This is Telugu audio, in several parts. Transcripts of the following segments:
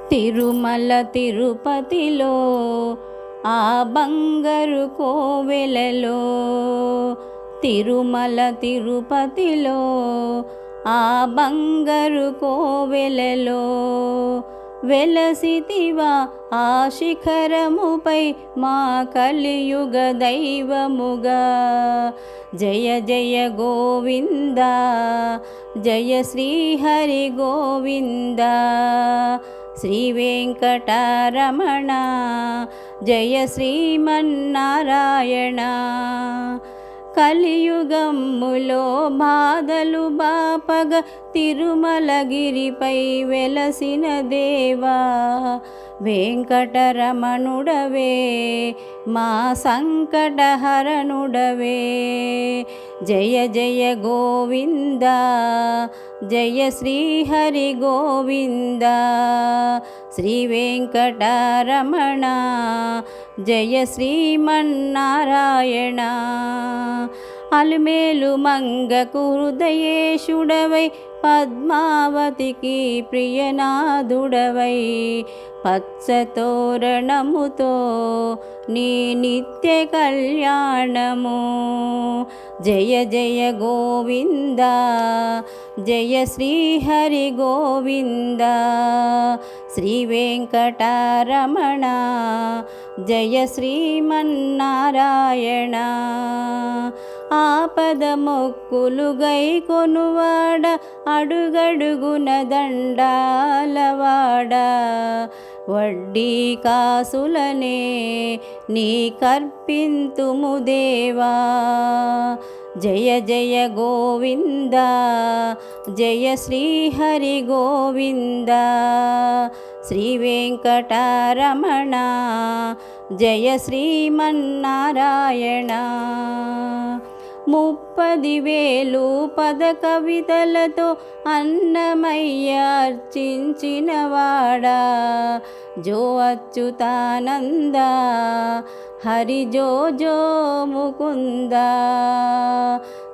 తిరుమల తిరుపతిలో ఆ బంగారు కోవెలలో, తిరుమల తిరుపతిలో ఆ బంగారు కోవెలలో వెలసితివా ఆ శిఖరముపై మా కలియుగ దైవముగా. జయ జయ గోవింద, జయ శ్రీహరి గోవింద. శ్రీ వెంకటరమణ జయ శ్రీమన్నారాయణ. కలియుగములో బాధలు బాపగ తిరుమలగిరిపై వెలసిన దేవా, వెంకటరమణుడవే మా సంకటహరణుడవే. జయ జయ గోవింద, జయ శ్రీహరి గోవింద. శ్రీ వెంకటరమణ జయ శ్రీమన్నారాయణ. అలుమేలు మంగకు హృదయేశుడవై పద్మావతికి ప్రియనాథుడవై పచ్చతోరణముతో నీ నిత్య కళ్యాణము. జయ జయ గోవింద, జయ శ్రీహరి గోవింద. శ్రీ వెంకటరమణ జయ శ్రీమన్నారాయణ. ఆపద మొక్కులు గై కొనువాడ, అడుగడుగున దండాలవాడ. వడ్డీ కాసులనే నీ కర్పింతుము దేవా. జయ జయ గోవింద, జయ శ్రీహరి గోవింద. శ్రీ వెంకటరమణ జయ శ్రీమన్నారాయణ. 30,000 పద కవితలతో అన్నమయ్య అర్చించినవాడా. జో అచ్యుతానంద హరి జో జో ముకుంద.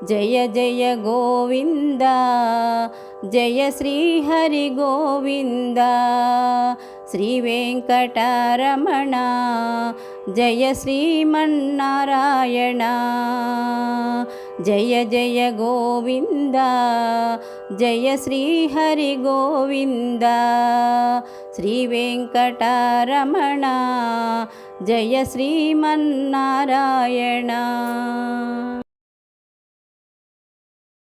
జయ జయ గోవింద, జయ శ్రీహరి గోవింద. శ్రీ వెంకటరమణ జయ శ్రీమన్నారాయణ. జయ జయ గోవింద, జయ శ్రీహరి గోవింద. శ్రీ వెంకటరమణ జయ శ్రీమన్నారాయణ.